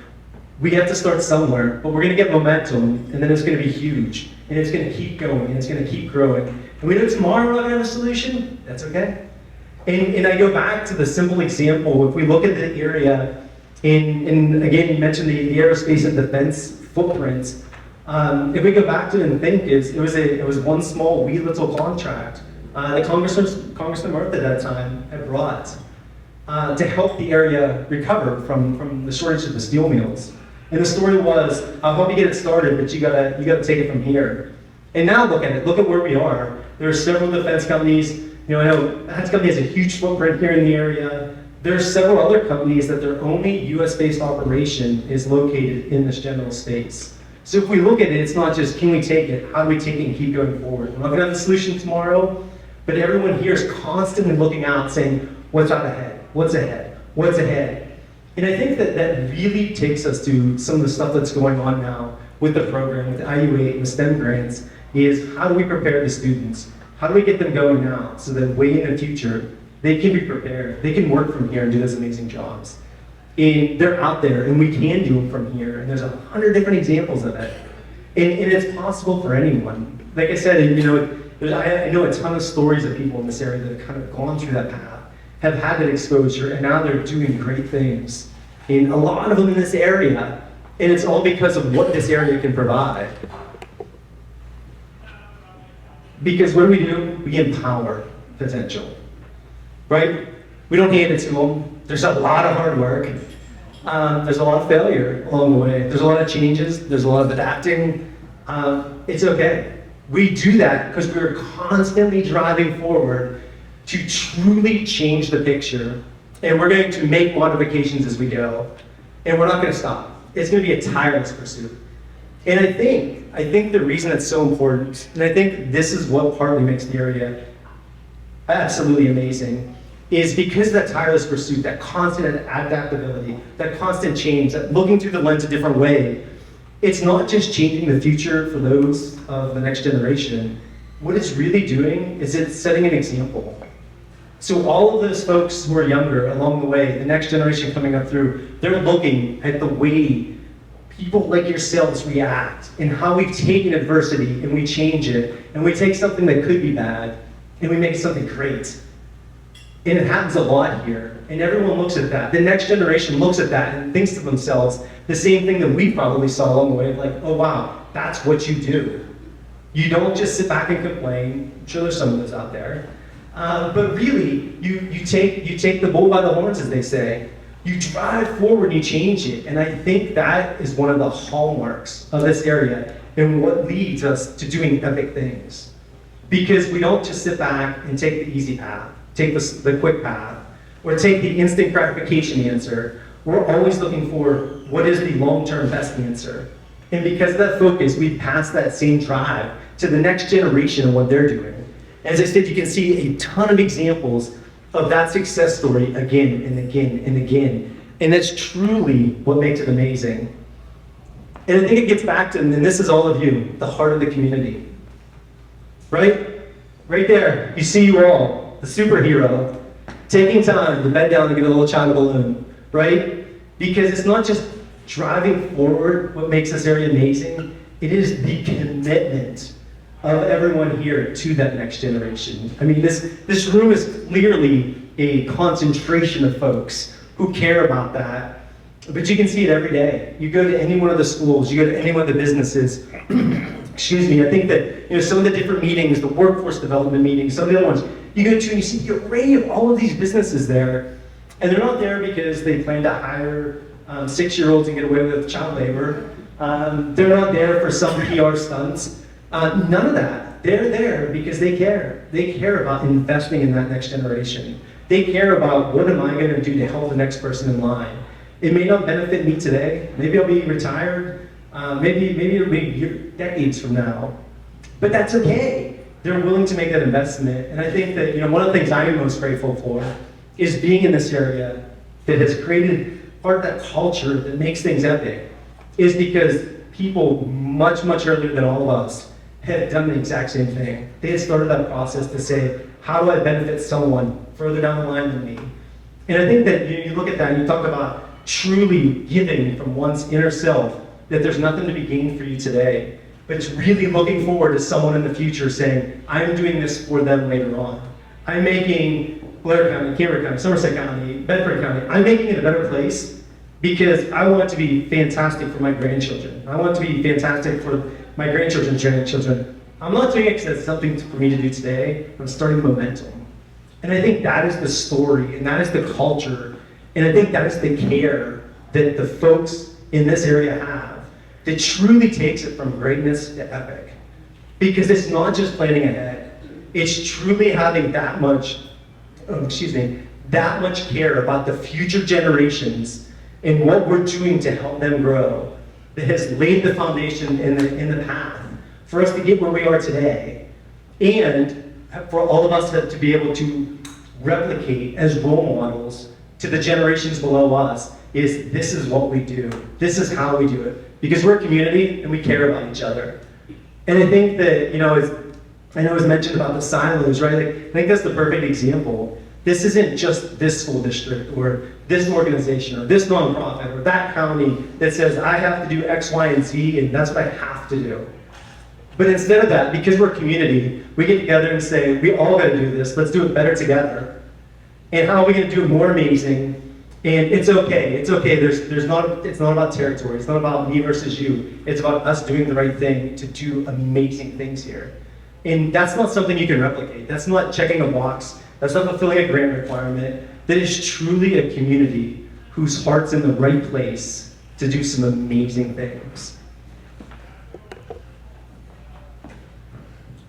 we have to start somewhere, but we're gonna get momentum, and then it's gonna be huge, and it's gonna keep going, and it's gonna keep growing. And we know tomorrow we're not gonna have a solution, that's okay. And I go back to the simple example, if we look at the area, and again, you mentioned the aerospace and defense footprints, if we go back to it and think, it was one small wee little contract that Congressman Murtha at that time had brought to help the area recover from the shortage of the steel mills. And the story was, I'll help you get it started, but you gotta take it from here. And now look at it, look at where we are. There are several defense companies. I know that company has a huge footprint here in the area. There are several other companies that their only US-based operation is located in this general space. So if we look at it, it's not just, can we take it? How do we take it and keep going forward? We're not gonna have the solution tomorrow, but everyone here is constantly looking out saying, what's out ahead? What's ahead? What's ahead? And I think that really takes us to some of the stuff that's going on now with the program, with the IU8 and the STEM grants, is how do we prepare the students? How do we get them going now so that way in the future, they can be prepared, they can work from here and do those amazing jobs. And they're out there and we can do them from here, and there's 100 different examples of it. And it's possible for anyone. Like I said, I know a ton of stories of people in this area that have kind of gone through that path, have had that exposure, and now they're doing great things. And a lot of them in this area, and it's all because of what this area can provide. Because what do? We empower potential, right? We don't hand it to them. There's a lot of hard work. There's a lot of failure along the way. There's a lot of changes. There's a lot of adapting. It's okay. We do that because we're constantly driving forward to truly change the picture. And we're going to make modifications as we go. And we're not going to stop. It's going to be a tireless pursuit. And I think the reason it's so important, and I think this is what partly makes the area absolutely amazing, is because of that tireless pursuit, that constant adaptability, that constant change, that looking through the lens a different way. It's not just changing the future for those of the next generation. What it's really doing is it's setting an example. So all of those folks who are younger along the way, the next generation coming up through, they're looking at the way people like yourselves react and how we've taken adversity and we change it, and we take something that could be bad and we make something great. And it happens a lot here, and everyone looks at that. The next generation looks at that and thinks to themselves the same thing that we probably saw along the way, like, oh wow, that's what you do. You don't just sit back and complain. I'm sure there's some of those out there. But really, you take the bull by the horns, as they say. You drive forward, you change it. And I think that is one of the hallmarks of this area and what leads us to doing epic things. Because we don't just sit back and take the easy path, take the quick path, or take the instant gratification answer. We're always looking for what is the long-term best answer. And because of that focus, we pass that same drive to the next generation of what they're doing. As I said, you can see a ton of examples of that success story again and again and again. And that's truly what makes it amazing. And I think it gets back to, and this is all of you, the heart of the community. Right? Right there, you see you all, the superhero, taking time to bend down and get a little China balloon, right? Because it's not just driving forward what makes this area amazing, it is the commitment of everyone here to that next generation. I mean, this room is clearly a concentration of folks who care about that, but you can see it every day. You go to any one of the schools, you go to any one of the businesses, excuse me, I think that some of the different meetings, the workforce development meetings, some of the other ones, you go to and you see the array of all of these businesses there, and they're not there because they plan to hire 6-year-olds and get away with child labor. They're not there for some PR stunts. None of that. They're there because they care. They care about investing in that next generation. They care about what am I going to do to help the next person in line. It may not benefit me today. Maybe I'll be retired. Maybe it'll be decades from now. But that's okay. They're willing to make that investment. And I think that one of the things I'm most grateful for is being in this area that has created part of that culture that makes things epic, is because people much, much earlier than all of us had done the exact same thing. They had started that process to say, how do I benefit someone further down the line than me? And I think that you look at that and you talk about truly giving from one's inner self, that there's nothing to be gained for you today, but it's really looking forward to someone in the future saying, I'm doing this for them later on. I'm making Blair County, Cambridge County, Somerset County, Bedford County, I'm making it a better place because I want it to be fantastic for my grandchildren. I want it to be fantastic for my grandchildren's grandchildren. I'm not doing it because it's something for me to do today. I'm starting momentum. And I think that is the story, and that is the culture, and I think that is the care that the folks in this area have that truly takes it from greatness to epic. Because it's not just planning ahead. It's truly having that much care about the future generations and what we're doing to help them grow that has laid the foundation in the path for us to get where we are today, and for all of us to be able to replicate as role models to the generations below us. This is what we do. This is how we do it. Because we're a community and we care about each other. And I think that, I know it was mentioned about the silos, right? I think that's the perfect example. This isn't just this school district or this organization or this nonprofit or that county that says I have to do X, Y, and Z and that's what I have to do. But instead of that, because we're a community, we get together and say, we all got to do this. Let's do it better together. And how are we going to do it more amazing? And it's okay. It's okay. It's not about territory. It's not about me versus you. It's about us doing the right thing to do amazing things here. And that's not something you can replicate. That's not checking a box. That's not fulfilling a grant requirement. That is truly a community whose heart's in the right place to do some amazing things.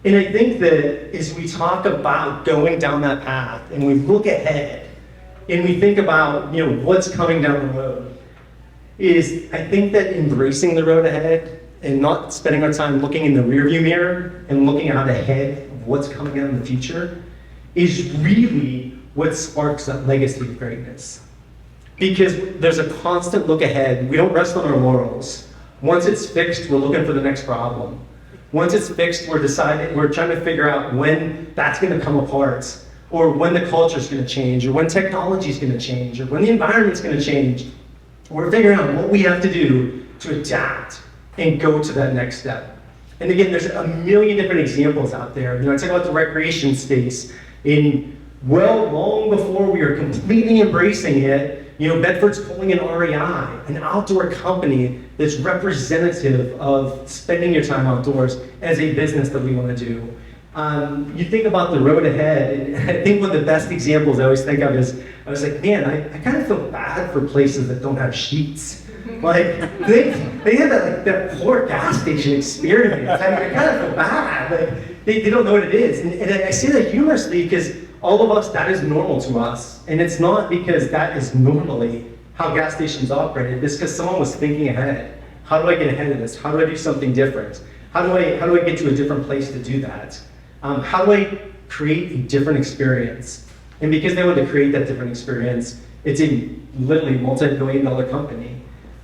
And I think that as we talk about going down that path and we look ahead and we think about what's coming down the road, I think that embracing the road ahead and not spending our time looking in the rearview mirror and looking out ahead of what's coming out in the future is really what sparks that legacy of greatness. Because there's a constant look ahead. We don't rest on our laurels. Once it's fixed, we're looking for the next problem. Once it's fixed, we're trying to figure out when that's going to come apart, or when the culture's going to change, or when technology's going to change, or when the environment's going to change. We're figuring out what we have to do to adapt and go to that next step. And again, there's a million different examples out there. I talk about the recreation space. Long before we were completely embracing it, Bedford's pulling an REI, an outdoor company that's representative of spending your time outdoors as a business that we want to do. You think about the road ahead, and I think one of the best examples I always think of is, I was like, man, I kind of feel bad for places that don't have sheets. Like, they have that poor gas station experience. I kind of feel bad. Like, they don't know what it is. And I say that humorously because all of us, that is normal to us. And it's not because that is normally how gas stations operate. It's because someone was thinking ahead. How do I get ahead of this? How do I do something different? How do I get to a different place to do that? How do I create a different experience? And because they want to create that different experience, it's a literally multi-billion-dollar company.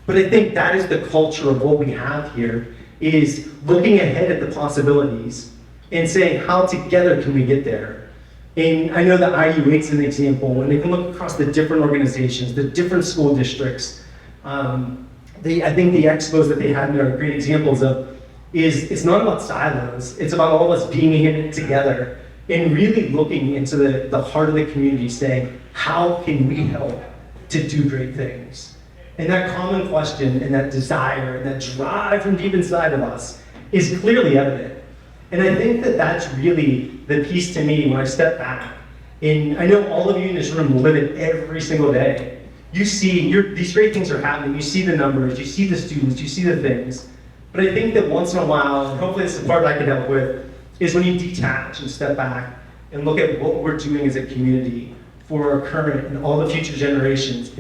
But I think that is the culture of what we have here, is looking ahead at the possibilities and saying, how together can we get there? And I know that IU8 is an example, and they can look across the different organizations, the different school districts. I think the expos that they had are great examples of, it's not about silos, it's about all of us being in it together and really looking into the heart of the community saying, how can we help to do great things? And that common question and that desire and that drive from deep inside of us is clearly evident. And I think that that's really the piece to me when I step back. And I know all of you in this room live it every single day. You see, these great things are happening. You see the numbers, you see the students, you see the things. But I think that once in a while, and hopefully it's the part I can help with, is when you detach and step back and look at what we're doing as a community for our current and all the future generations.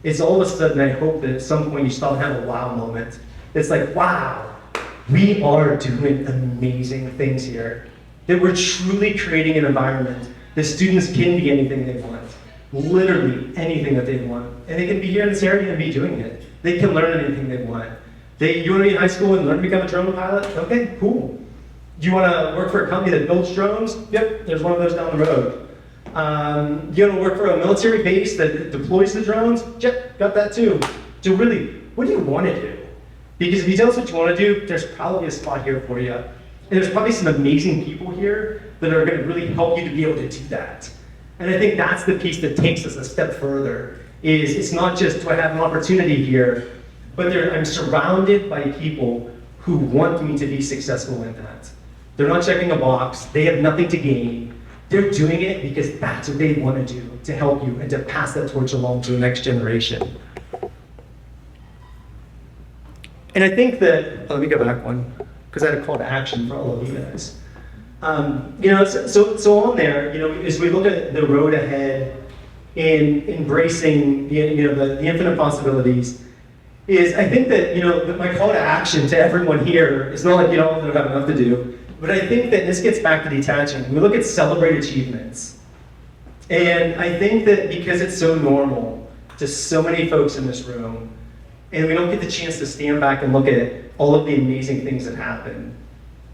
It's all of a sudden, I hope that at some point you start to have a wow moment. It's like, wow, we are doing amazing things here. That we're truly creating an environment that students can be anything they want. Literally anything that they want. And they can be here in this area and be doing it. They can learn anything they want. You want to be in high school and learn to become a drone pilot? Okay, cool. Do you want to work for a company that builds drones? Yep, there's one of those down the road. You want to work for a military base that deploys the drones? Yep, got that too. So really, what do you want to do? Because if you tell us what you want to do, there's probably a spot here for you. And there's probably some amazing people here that are going to really help you to be able to do that. And I think that's the piece that takes us a step further, is it's not just, do I have an opportunity here, but I'm surrounded by people who want me to be successful in that. They're not checking a box, they have nothing to gain. They're doing it because that's what they want to do, to help you and to pass that torch along to the next generation. And I think that, let me go back one, because I had a call to action for all of you guys. So on there, as we look at the road ahead in embracing the infinite possibilities, is I think that that my call to action to everyone here is not like you all don't have enough to do, but I think that this gets back to detaching. We look at celebrate achievements, and I think that because it's so normal to so many folks in this room, and we don't get the chance to stand back and look at all of the amazing things that happen.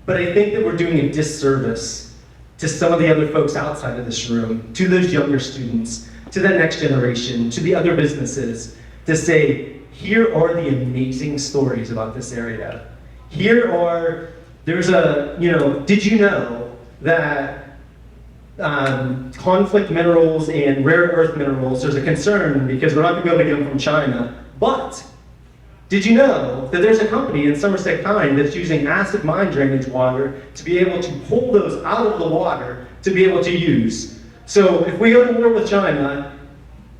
But I think that we're doing a disservice to some of the other folks outside of this room, to those younger students, to the next generation, to the other businesses, to say, here are the amazing stories about this area. Did you know that conflict minerals and rare earth minerals, there's a concern because we're not going to be able to get them from China, but did you know that there's a company in Somerset County that's using acid mine drainage water to be able to pull those out of the water to be able to use? So if we go to war with China,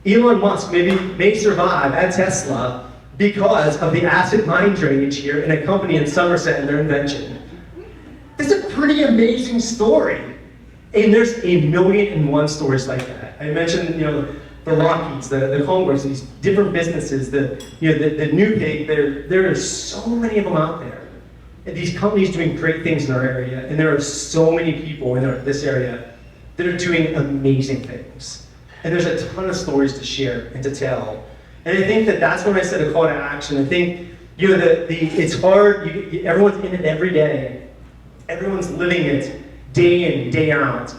Elon Musk may survive at Tesla because of the acid mine drainage here in a company in Somerset and their invention. It's a pretty amazing story. And there's 1,000,001 stories like that. I mentioned, the Rockies, the Congress, these different businesses, the New Pig, there are so many of them out there. And these companies doing great things in our area, and there are so many people in this area that are doing amazing things. And there's a ton of stories to share and to tell. And I think that that's when I said a call to action. I think, it's hard, everyone's in it every day. Everyone's living it day in, day out.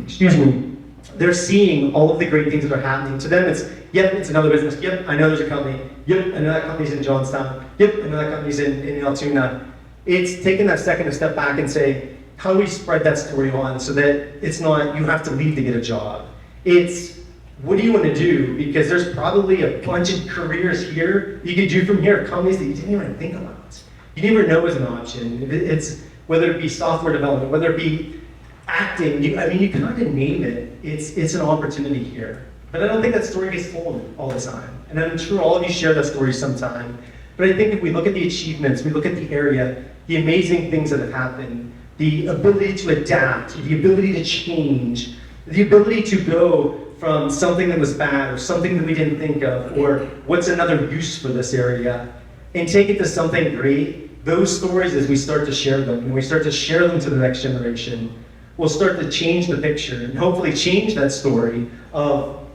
Excuse me. They're seeing all of the great things that are happening. To them, it's another business. Yep, I know there's a company. Yep, I know that company's in Johnstown. Yep, I know that company's in Altoona. It's taking that second to step back and say, how do we spread that story on so that it's not, you have to leave to get a job. It's, what do you want to do? Because there's probably a bunch of careers here you could do from here, companies that you didn't even think about. You didn't even know was an option. It's, whether it be software development, whether it be acting, you kind of name it. It's an opportunity here. But I don't think that story gets told all the time. And I'm sure all of you share that story sometime. But I think if we look at the achievements, we look at the area, the amazing things that have happened, the ability to adapt, the ability to change, the ability to go from something that was bad or something that we didn't think of, or what's another use for this area, and take it to something great, those stories, as we start to share them, and we start to share them to the next generation, will start to change the picture and hopefully change that story of,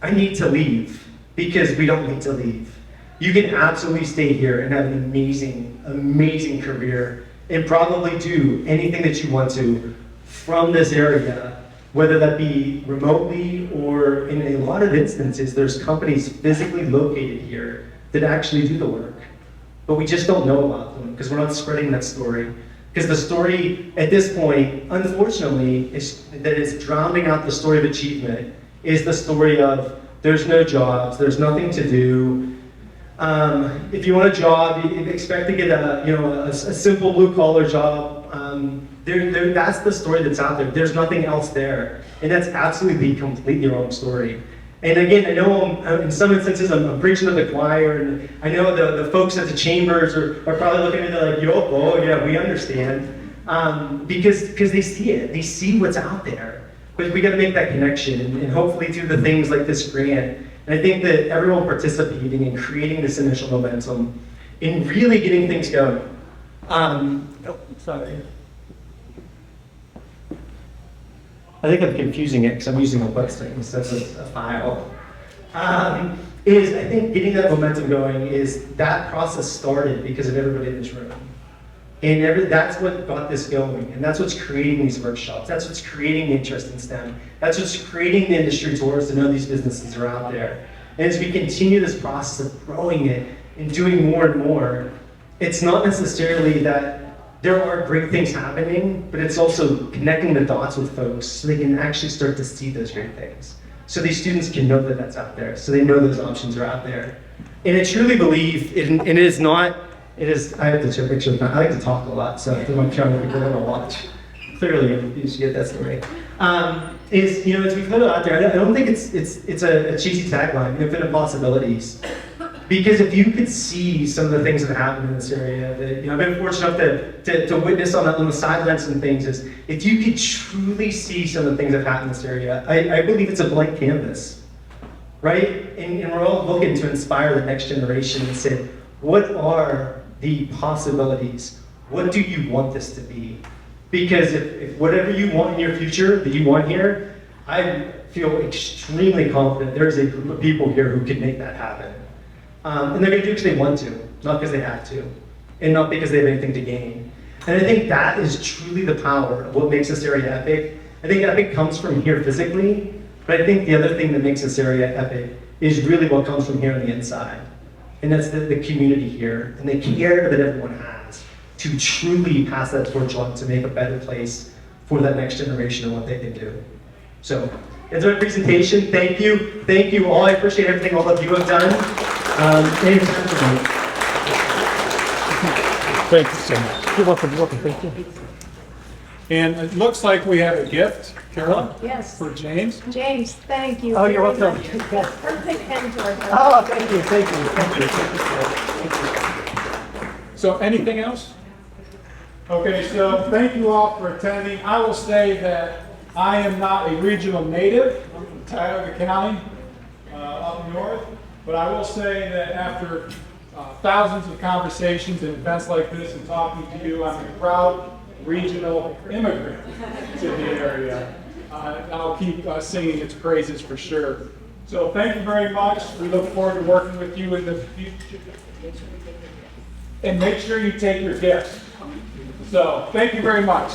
I need to leave, because we don't need to leave. You can absolutely stay here and have an amazing, amazing career and probably do anything that you want to from this area, whether that be remotely or in a lot of instances, there's companies physically located here that actually do the work. But we just don't know about them because we're not spreading that story. Because the story at this point, unfortunately, that is drowning out the story of achievement is the story of there's no jobs, there's nothing to do. If you want a job, you expect to get a simple blue collar job. That's the story that's out there. There's nothing else there, and that's absolutely the completely wrong story. And again, I know in some instances I'm preaching to the choir, and I know the folks at the chambers are probably looking at it like, oh yeah, we understand, because they see it, they see what's out there. But we got to make that connection, and hopefully through the things like this grant. And I think that everyone participating in creating this initial momentum, in really getting things going. Sorry. I think I'm confusing it because I'm using a website instead of a file. Is I think getting that momentum going is that process started because of everybody in this room. And that's what got this going, and that's what's creating these workshops. That's what's creating the interest in STEM. That's what's creating the industry tours to know these businesses are out there. And as we continue this process of growing it and doing more and more, it's not necessarily that there are great things happening, but it's also connecting the dots with folks so they can actually start to see those great things. So these students can know that that's out there, so they know those options are out there. And I truly believe, and it is not, it is, I have to take a picture of that. I like to talk a lot, so if I'm trying to go on watch. Clearly, you should get that story. As we put it out there, I don't think it's a cheesy tagline, infinite possibilities. Because if you could see some of the things that happen in this area, that I've been fortunate enough to witness on the sidelines and things, is if you could truly see some of the things that happen in this area, I believe it's a blank canvas, right? And we're all looking to inspire the next generation and say, what are the possibilities? What do you want this to be? Because if whatever you want in your future that you want here, I feel extremely confident there's a group of people here who can make that happen. And they're going to do it because they want to, not because they have to, and not because they have anything to gain. And I think that is truly the power of what makes this area epic. I think epic comes from here physically, but I think the other thing that makes this area epic is really what comes from here on the inside. And that's the community here, and the care that everyone has to truly pass that torch on to make a better place for that next generation and what they can do. So, that's my presentation. Thank you. Thank you all. I appreciate everything all of you have done. Thank you so much. You're welcome, thank you. And it looks like we have a gift, Carolyn, Yes. for James. James, thank you. Oh, you're very welcome. much. Perfect pen to our Oh, thank you. So anything else? Okay, so thank you all for attending. I will say that I am not a regional native. I'm from Tioga County, up north. But I will say that after thousands of conversations and events like this and talking to you, I'm a proud regional immigrant to the area. I'll keep singing its praises for sure. So thank you very much. We look forward to working with you in the future. And make sure you take your gifts. So thank you very much.